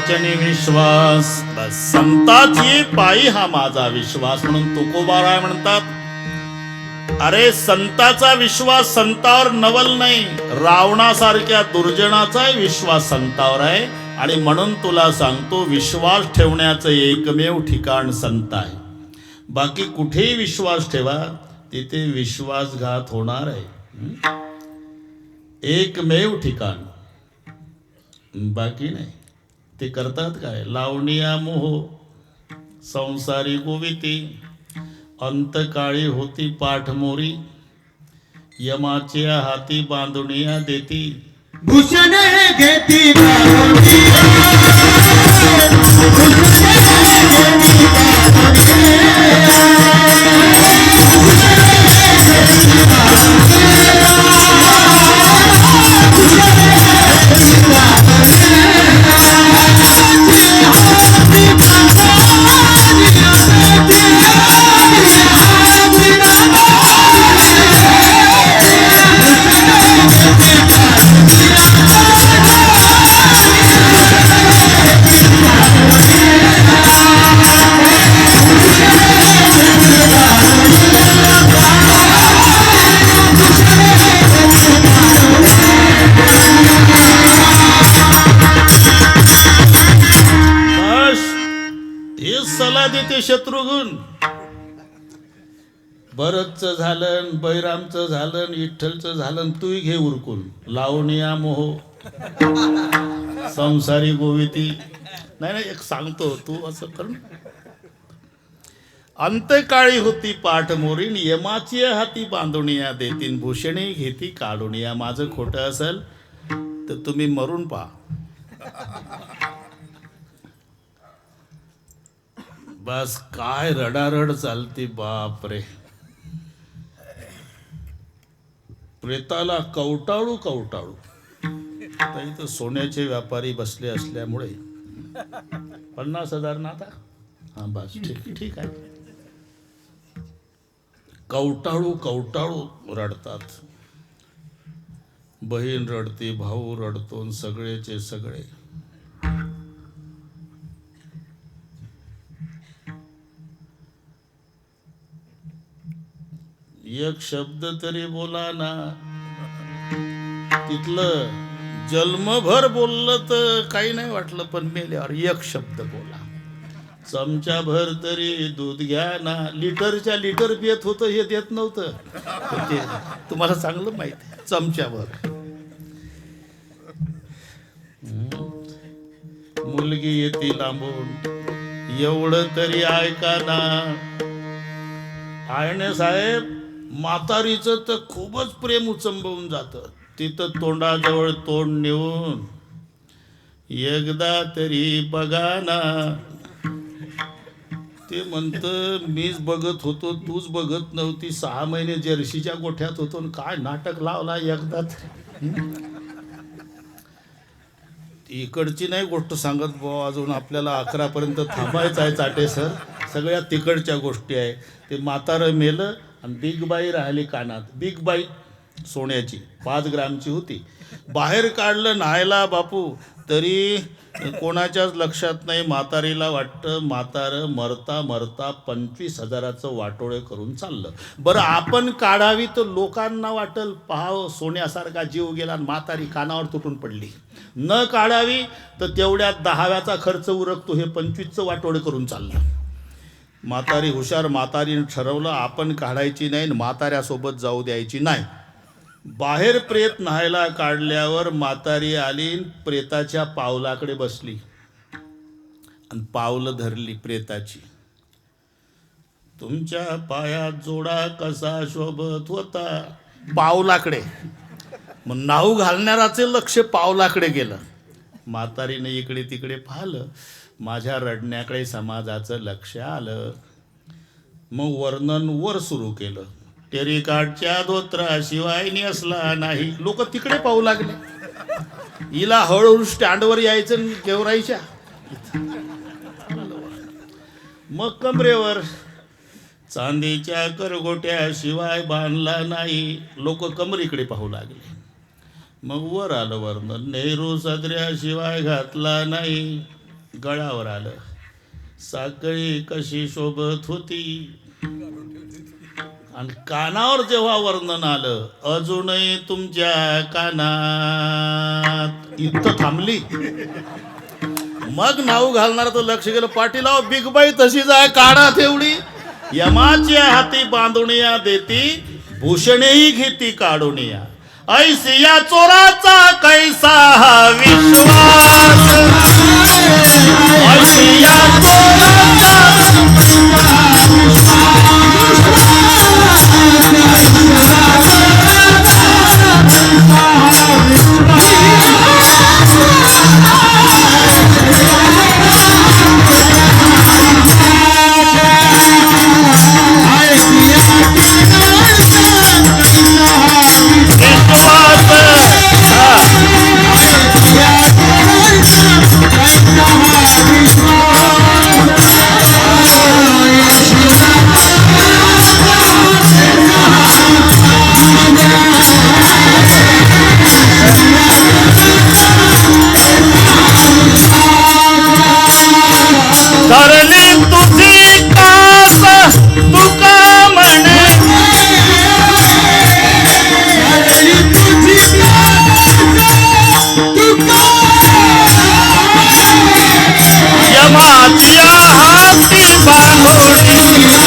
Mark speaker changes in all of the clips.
Speaker 1: वचनी विश्वास. बस संताची पायी हा माझा विश्वास म्हणून तुकोबाराय म्हणतात. अरे संताचा विश्वास संतावर नवल नाही, रावणासारख्या दुर्जनाचाही विश्वास संतावर आहे. आणि म्हणून तुला सांगतो, विश्वास ठेवण्याचं एकमेव ठिकाण संत आहे. बाकी कुठेही विश्वास ठेवा, तिथे विश्वासघात होणार आहे. एकमेव ठिकाण, बाकी नाही. ते करतात काय? लावणिया मोह संसारी गोविती, अंतकाळी होती पाठमोरी, यमाच्या हाती बांधुनिया देती,
Speaker 2: भूषण घेती
Speaker 1: सला देते शत्रुघ्न. भरतचं झालं, बैरामचं झालं, विठ्ठलचं झालं, तूही घे उरकून. लावणिया मोह संसारी गोविती. नाही नाही, एक सांगतो, तू असं कर. अंतकाळी होती पाठमोरी, यमाची हाती बांधुनिया देतीन, भूषणे घेती काढुनिया. माझं खोटं असेल तर तुम्ही मरून पहा. बस काय रडारड चालती, बाप रे. प्रेताला कवटाळू कवटाळू. आता इथं सोन्याचे व्यापारी बसले असल्यामुळे 50,000 ना आता. हा बस ठीक ठीक आहे. कवटाळू कवटाळू रडतात. बहीण रडते, भाऊ रडतो, सगळेचे सगळे. एक शब्द तरी बोला ना. तिथलं जन्मभर बोललं तर काही नाही वाटलं, पण मेल्यावर एक शब्द बोला. चमचाभर तरी दूध घ्या ना. लिटरच्या लिटर पियत होतं, हे देत नव्हतं ते तुम्हाला चांगलं माहिती आहे. चमच्याभर. मुलगी येते लांबून, एवढं तरी ऐका ना. आयने साहेब, म्हातारीचं तर खूपच प्रेम उचंबवून जातं. तिथं तोंडाजवळ तोंड नेऊन एकदा तरी बघा ना. ते म्हणतं, मीच बघत होतो, तूच बघत नव्हती. 6 महिने जर्शीच्या गोठ्यात होतो, काय नाटक लावला एकदा तरी. इकडची नाही गोष्ट सांगत बुवा, अजून आपल्याला 11पर्यंत थांबायचं आहे चाटे सर. सगळ्या तिकडच्या गोष्टी आहे. ते म्हातारं मेलं आणि बिग बाई राहिली कानात. बिग बाई सोन्याची 5 ग्रामची होती. बाहेर काढलं न्हायला बापू, तरी कोणाच्याच लक्षात नाही. म्हातारीला वाटतं म्हातारं मरता मरता 25,000चं वाटोळे करून चाललं. बरं आपण काढावी तर लोकांना वाटल, पाहावं सोन्यासारखा जीव गेला आणि म्हातारी कानावर तुटून पडली. न काढावी तर तेवढ्यात 10व्याचा खर्च उरकतो, हे 25चं वाटोळे करून चाललं. म्हातारी हुशार. म्हातारीनं ठरवलं आपण काढायची नाही, म्हाताऱ्यासोबत जाऊ द्यायची नाही. बाहेर प्रेत न्हायला काढल्यावर म्हातारी आली, प्रेताच्या पावलाकडे बसली आणि पावलं धरली प्रेताची. तुमच्या पायात जोडा कसा शोभत होता. पावलाकडे. मग नाऊ घालणाराचे लक्ष पावलाकडे गेलं. म्हातारीने इकडे तिकडे पाहिलं, माझ्या रडण्याकडे समाजाचं लक्ष आलं. मग वर्णन वर सुरू केलं. टेरिकाटच्या धोत्राशिवाय नेसला नाही. लोक तिकडे पाहू लागले. हिला हळूहळू स्टँडवर यायचं केवरायच्या. मग कमरेवर चांदीच्या करगोट्याशिवाय बांधला नाही. लोक कमरीकडे पाहू लागले. मग वर आलं वर्णन, नेहरू सदऱ्याशिवाय घातला नाही. गळ्यावर आलं. साखळी कशी शोभत होती. आणि कानावर जेव्हा वर्णन आलं, अजूनही तुमच्या कानात, इथं थांबली. मग नाव घालणार तर लक्ष गेलं, पाटील अहो बिग बाई तशीच आहे, काढा एवढी. यमाच्या हाती बांधुनिया देती, भूषणेही घेती काढुनिया. ऐसी या चोराचा कैसा हा विश्वास. ऐसी या चोराचा धरली तुझी कास तुका म्हणे. यमाच्या हाती बांधुनिया.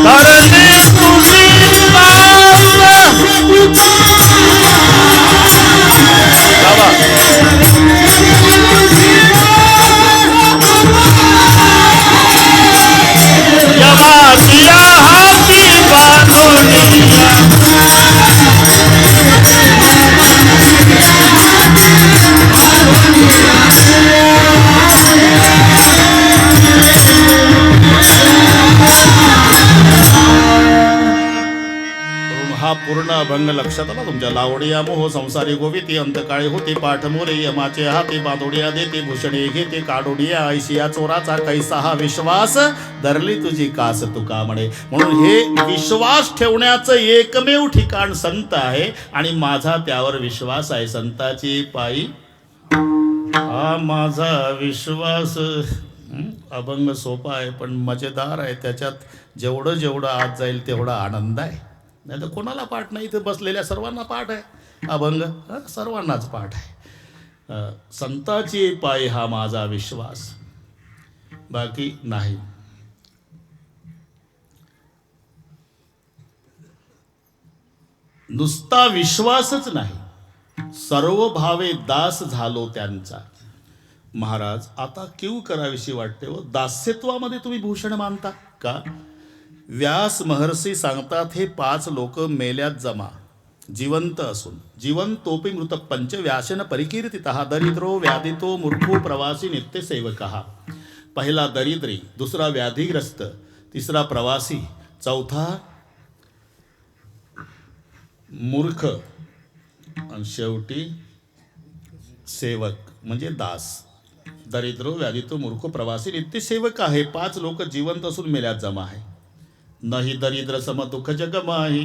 Speaker 1: धरली तुझी यमाच्या हाती बांधुनिया. हा पूर्ण अभंग लक्षात आला तुमच्या. लावडिया मोह संसारी गोविती, अंतकाळी होती पाठ मोरे. यमाचे हाती बांधुडिया देते, भूषणे घेते काढुडिया. ऐशिया चोराचा कैसा हा विश्वास, धरली तुझी कास तुका म्हणे. म्हणून हे विश्वास ठेवण्याचं एकमेव ठिकाण संत आहे, आणि माझा त्यावर विश्वास आहे. संताची पायी हा माझा विश्वास. अभंग सोपा आहे पण मजेदार आहे. त्याच्यात जेवढं जेवढं आत जाईल तेवढा आनंद आहे. नाही तर कोणाला पाठ नाही, इथे बसलेल्या सर्वांना पाठ आहे अभंग, सर्वांनाच पाठ आहे. संताची पायी हा माझा विश्वास, बाकी नाही. नुसता विश्वासच नाही, सर्व भावे दास झालो त्यांचा. महाराज आता क्यू करावीशी वाटते व दास्यत्वामध्ये तुम्ही भूषण मानता का? व्यास महर्षी सांगतात, हे 5 लोक मेल्यात जमा, जिवंत असून. जीवंतोपि मृत पंच व्यासन परिकीर्तितः. दरिद्रो व्याधितो मूर्खो प्रवासी नित्य सेवकः. पहिला दरिद्री, दुसरा व्याधिग्रस्त, तिसरा प्रवासी, चौथा मूर्ख, आणि शेवटी सेवक म्हणजे दास. दरिद्रो व्याधितो मूर्ख प्रवासी नित्य सेवक आहे. 5 लोक जिवंत असून मेल्यात जमा आहे. नाही दरिद्र सम दुःख जग माही,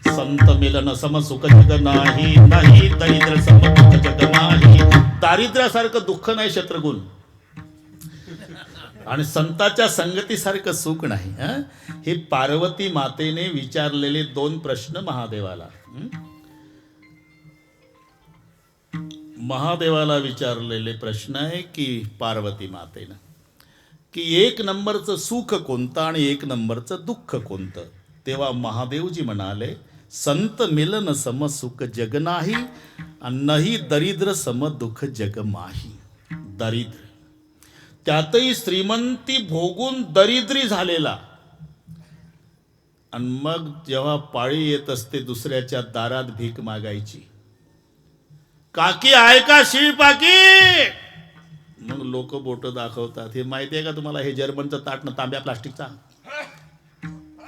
Speaker 1: संत मिलन सम सुख जग नाही. नाही दरिद्र सम दुःख जग माही. दारिद्र्यासारखं दुःख नाही शत्रुघ्न, आणि संताच्या संगतीसारखं सुख नाही. हे पार्वती मातेने विचारलेले 2 प्रश्न महादेवाला. महादेवाला विचारलेले प्रश्न आहे की पार्वती मातेनं, की 1 नंबरचं सुख कोणतं आणि 1 नंबरचं दुःख कोणतं. तेव्हा महादेवजी म्हणाले, संत मिलन सम सुख जग नाही, नाही दरिद्र सम दुःख जग माही. दरिद्र, त्यातही श्रीमंती भोगून दरिद्री झालेला, आणि मग जेव्हा पाळी येत असते दुसऱ्याच्या दारात भीक मागायची, काकी आहे का शिळपाकी, मग लोक बोट दाखवतात. हे माहिती आहे का तुम्हाला, हे जर्मनचं ताट ना तांब्या प्लास्टिकचा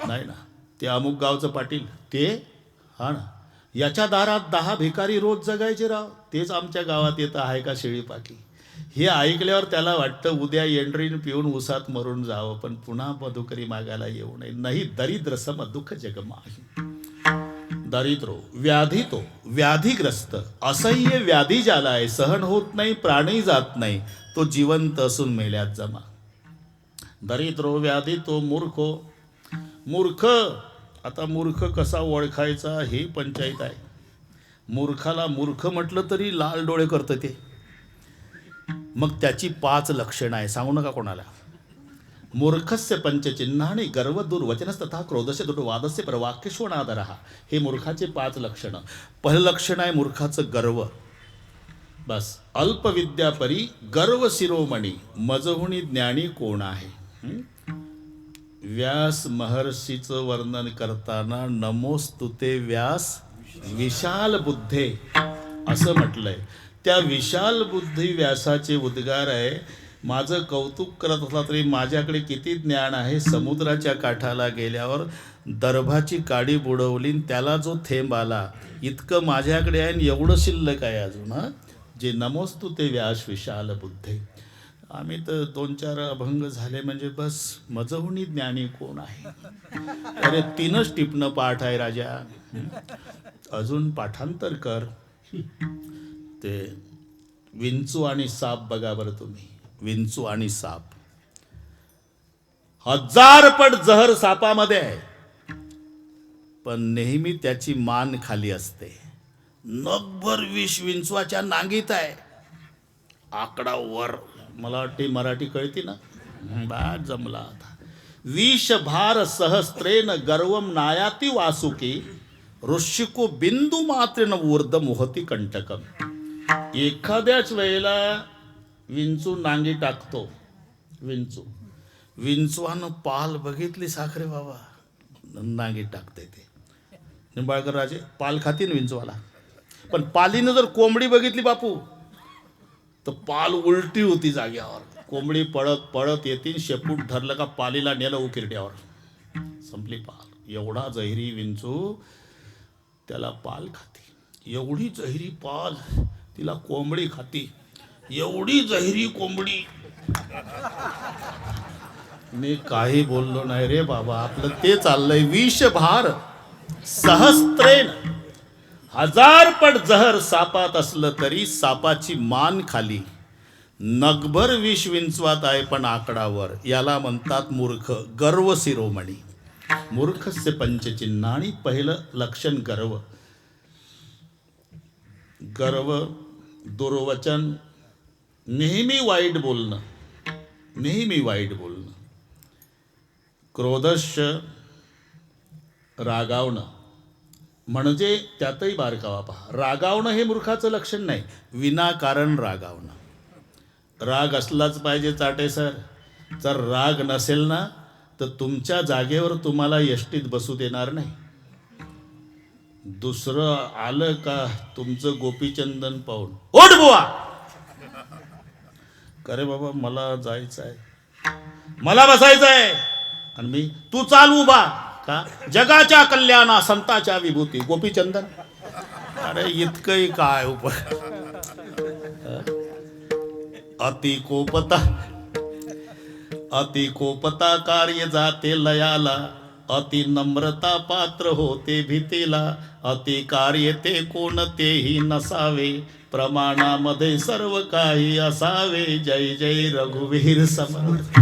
Speaker 1: नाही ना, ते अमुक गावचं पाटील ते, हा ना, याच्या दारात 10 भिकारी रोज जगायचे राव. तेच आमच्या गावात येतं आहे का शेळी पाकी. हे ऐकल्यावर त्याला वाटतं उद्या एंड्रीन पिऊन उसात मरून जावं, पण पुन्हा मधुकरी मागायला येऊ नये. नाही दरिद्र सम दुःख जगमाही. दरिद्रो व्याधी व्याधीग्रस्त असह्य व्याधी ज्याला आहे, सहन होत नाही, प्राणी जात नाही, तो जिवंत असून मेल्यात जमा. दरिद्रो व्याधी तो मूर्ख. आता मूर्ख कसा ओळखायचा ही पंचायत आहे. मूर्खाला मूर्ख म्हटलं तरी लाल डोळे करतं ते. मग त्याची 5 लक्षणं आहे, सांगू नका कोणाला. मूर्खस्य पंचचिन्हानि गर्व दुर्वचनस्तथा क्रोधस्य दुर्वादस्य प्रवाक्यश्वनादरः. हे मूर्खाचे 5 लक्षणं. पहिलं लक्षण आहे मूर्खाचं गर्व. बस अल्पविद्यापरी गर्व शिरोमणी मजहुनी ज्ञानी कोण आहे. व्यास महर्षीचं वर्णन करताना नमोस्तुते व्यास विशाल बुद्धे असं म्हटलंय. त्या विशाल बुद्धी व्यासाचे उद्गार आहे. माझं कौतुक करत असला तरी माझ्याकडे किती ज्ञान आहे. समुद्राच्या काठाला गेल्यावर दर्भाची काडी बुडवली, त्याला जो थेंब आला इतकं माझ्याकडे आहे आणि एवढं शिल्लक आहे अजून. जे नमोस्तुते व्यास विशाल बुद्धे. आम्ही तर 2-4 अभंग झाले म्हणजे बस मजहुनी ज्ञानी कोण आहे. अरे 3च टिपणं पाठ आहे राजा, अजून पाठांतर कर. ते विंचू आणि साप बघा बरं तुम्ही. विंचू आणि साप 1000 पट जहर सापामध्ये आहे, पण नेहमी त्याची मान खाली असते. नगभर विष विंचवाच्या नांगीत आहे, आकडा वर. मला वाटते मराठी कळती ना, बा जमला आता. विष भार सहस्त्रेन गर्वम नायाती वासुकी ऋषिको बिंदू मात्रेन ऊर्ध मोहती कंटकम. एखाद्याच वेळेला विंचू नांगी टाकतो. विंचवानं पाल बघितली साखरे बाबा, नांगी टाकते ते. निंबाळकर राजे पाल खातीन विंचवाला, पण पालीनं जर कोंबडी बघितली बापू तर पाल उलटी होती जाग्यावर. कोंबडी पळत पळत येतील, शेपूट धरलं का पालीला नेलं उकिरड्यावर, संपली पाल. एवढा जहिरी विंचू, त्याला पाल खाती. एवढी जहिरी पाल तिला कोंबडी खाती. एवढी जहिरी कोंबडी. मी काही बोललो नाही रे बाबा, आपलं ते चाललंय. विषभार सहस्त्रेन 1000 पट जहर सापात असलं तरी सापाची मान खाली. नगभर विष विंचवात आहे पण आकडावर. याला म्हणतात मूर्ख, गर्व शिरोमणी. मूर्खस्य पंचचिन्हानि. पहिलं लक्षण गर्व. दुर्वचन, नेहमी वाईट बोलणं. क्रोधस्य रागावणं, म्हणजे त्यातही बारकावा पहा. रागावणं हे मूर्खाचं लक्षण नाही, विनाकारण रागावणं. राग असलाच पाहिजे चाटे सर. जर राग नसेल ना तर तुमच्या जागेवर तुम्हाला एसटीत बसू देणार नाही. दुसरं आलं का तुमचं गोपीचंदन पाहून ओढ बुवा, अरे बाबा मला जायचं आहे, मला बसायचं आहे, आणि मी तू चाल उभा का, जगाच्या कल्याणा संताच्या विभूती गोपीचंदन. अरे इतकंही काय अति कोपता कार्य जाते लयाला, अति नम्रता पात्र होते भीतीला, अति कार्य ते कोणतेही नसावे, प्रमाणामध्ये सर्व काही असावे, जय जय रघुवीर समर्थ.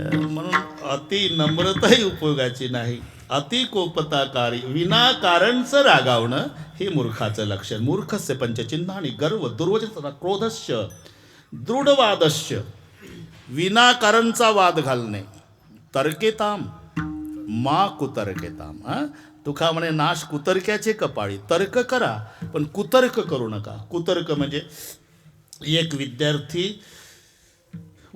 Speaker 1: म्हणून अति नम्रताही उपयोगाची नाही. अति कोपताकारी, विनाकारणचं रागावणं हे मूर्खाचं लक्षण. मूर्खस्य पंचचिन्हानि गर्व दुर्वचन क्रोधस्य दृढवादस्य. विनाकारणचा वाद घालणे. तर्केताम मा कुतर्केताम. तुका म्हणे नाश कुतर्क्याचे कपाळी. तर्क करा पण कुतर्क करू नका. कुतर्क म्हणजे एक विद्यार्थी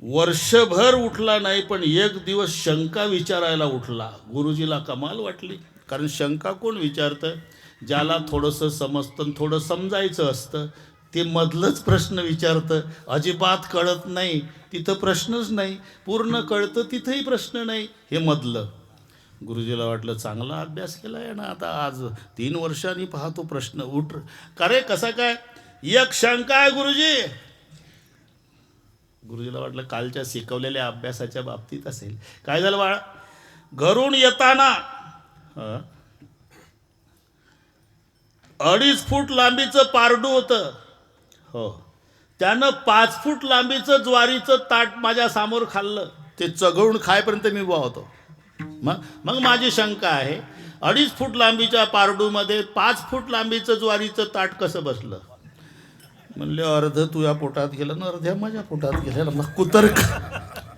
Speaker 1: वर्षभर उठला नाही पण एक दिवस शंका विचारायला उठला. गुरुजीला कमाल वाटली, कारण शंका कोण विचारतं? ज्याला थोडंसं समजतं, थोडं समजायचं असतं, ते मधलंच प्रश्न विचारतं. अजिबात कळत नाही तिथं प्रश्नच नाही, पूर्ण कळतं तिथंही प्रश्न नाही, हे मधलं. गुरुजीला वाटलं चांगला अभ्यास केला आहे ना, आता आज 3 वर्षांनी पाहतो प्रश्न उठ. का रे कसा काय? एक शंका आहे गुरुजी. गुरुजीला वाटलं कालच्या शिकवलेल्या अभ्यासाच्या बाबतीत असेल. काय झालं बाळा? घरून येताना 2.5 फूट लांबीचं पारडू होतं. हो, त्यानं 5 फूट लांबीचं ज्वारीचं ताट माझ्या समोर खाल्लं. ते चघळून खायपर्यंत मी उभा होतो. मग माझी शंका आहे, 2.5 फूट लांबीच्या पारडूमध्ये 5 फूट लांबीचं ज्वारीचं ताट कसं बसलं? म्हणले अर्ध तुझ्या पोटात गेलं ना अर्ध्या माझ्या पोटात गेलं. मग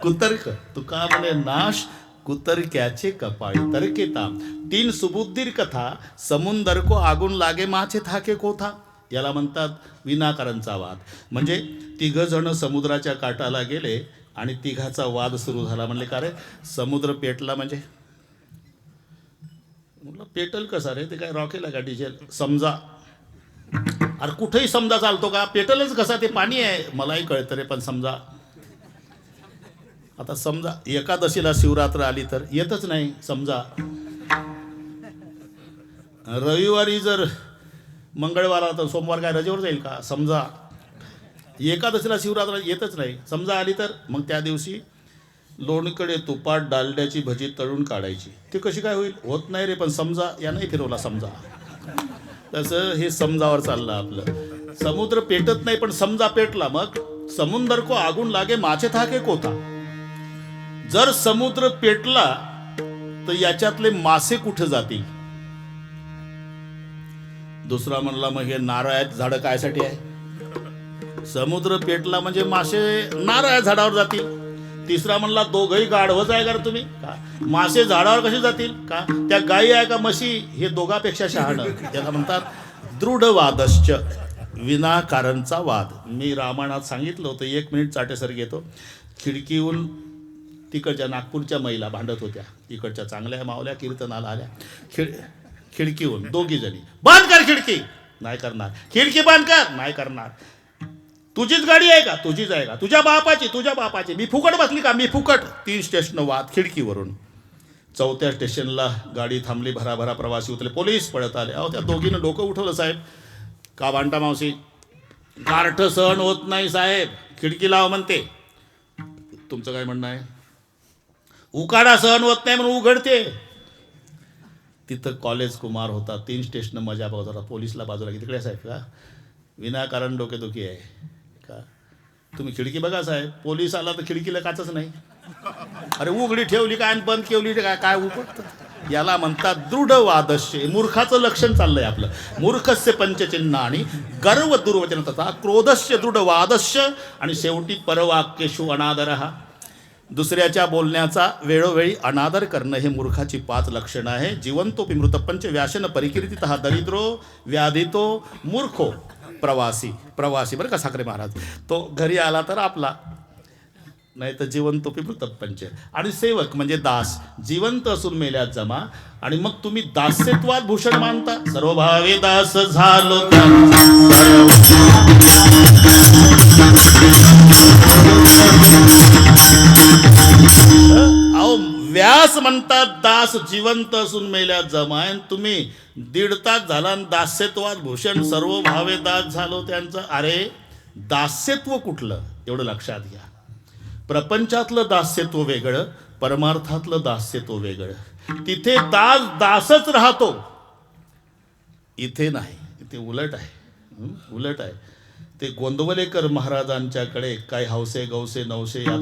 Speaker 1: कुतर्क तू का म्हणे नाश कुतर्क्याचे कपाळी तर्के ताम 3 सुबुद्धीर कथा समुंदर को आगून लागे माचे थाके कोथा. याला म्हणतात विनाकारणचा वाद. म्हणजे 3 जण समुद्राच्या काठाला गेले आणि 3घाचा वाद सुरू झाला. म्हणले का रे समुद्र पेटला? म्हणजे म्हटलं पेटल कसा रे? ते काय रॉकेल का डिझेल? समजा. अरे कुठेही समजा चालतो का? पेटलच कसा? ते पाणी आहे. मलाही कळतं रे, पण समजा. आता समजा एकादशीला शिवरात्र आली तर येतच नाही समजा. रविवारी जर मंगळवार आला तर सोमवार काय रजेवर जाईल का? समजा. एकादशीला शिवरात्र येतच नाही समजा आली तर मग त्या दिवशी लोणकडे तुपात डालड्याची भजी तळून काढायची. ते कशी काय होईल? होत नाही रे, पण समजा या नाही फिरवला समजा. तसं हे समजावर चाललं आपलं. समुद्र पेटत नाही पण समजा पेटला. मग समुंदर को आगून लागे माचे थाके कोथा. जर समुद्र पेटला तर याच्यातले मासे कुठे जातील? दुसरा म्हणला मग हे नारळाचं झाडं कायसाठी आहे? समुद्र पेटला म्हणजे मासे नारळ झाडावर जातील. तिसरा म्हणला दोघंही गाढवच आहे का तुम्ही? का मासे झाडावर कसे जातील? का त्या गायी आहे का म्हशी? हे दोघापेक्षा शहाणं. त्याला म्हणतात दृढवादश्च विनाकारणचा वाद. मी रामायणात सांगितलं होतं. 1 मिनिट चाटेसर घेतो. खिडकीहून तिकडच्या नागपूरच्या महिला भांडत होत्या. इकडच्या चांगल्या मावल्या कीर्तनाला आल्या. खिडकीहून 2 जणी बंद कर खिडकी. नाही करणार. खिडकी बंद कर. नाही करणार. तुझीच गाडी आहे का? तुझीच आहे का? तुझ्या बापाची. मी फुकट बसली का? मी फुकट. 3 स्टेशन वाद खिडकीवरून. 4थ्या स्टेशनला गाडी थांबली. भराभरा प्रवासी उतरले. पोलीस पळत आले. अहो त्या दोघीनं डोकं उठवलं. साहेब का भांडता मावशी? गारठं सहन होत नाही साहेब. खिडकी लाव म्हणते. तुमचं काय म्हणणं आहे? उकाडा सहन होत नाही म्हणून उघडते. तिथं कॉलेज कुमार होता. 3 स्टेशन मजा बघत होता. पोलीसला बाजूला तिकडे साहेब का विनाकारण डोकेदुखी आहे का? तुम्ही खिडकी बघा साहेब. पोलीस आला तर खिडकीला काचच नाही. अरे उघडी ठेवली काय आणि बंद ठेवली काय? काय उपटतं? याला म्हणतात दृढवादस्य. मूर्खाचं लक्षण चाललंय आपलं. मूर्खस्य पंचचिन्ह आणि गर्व दुर्वचन तथा क्रोधस्य दृढवादस्य आणि शेवटी परवाक्येषु अनादरः. दुसऱ्याच्या बोलण्याचा वेळोवेळी अनादर करणं हे मूर्खाची 5 लक्षणं आहे. जिवंतोपि मृतपंच व्यासन परिकीर्तितः दरिद्रो व्याधितो मूर्खो प्रवासी बरं का साखरे महाराज. तो घरी आला तर आपला, नाही तर जिवंतोपि मृतपंच. आणि सेवक म्हणजे दास. जिवंत असून मेल्यात जमा. आणि मग तुम्ही दास्यत्वात भूषण मानता. सर्वभावे दास झालो अहो व्यास म्हणतात दास जिवंत असून मेल्यात जमाय. तुम्ही 1.5 तास झाला आणि दास्यत्वात भूषण सर्व भावे दास झालो त्यांचं. अरे दास्यत्व कुठलं एवढं लक्षात घ्या. प्रपंचातलं दास्यत्व वेगळं, परमार्थातलं दास्यत्व वेगळं. तिथे दासच राहतो, इथे नाही. इथे उलट आहे. ते गोंदवलेकर महाराजांच्याकडे काय हौसे गौसे नवसे यात्रा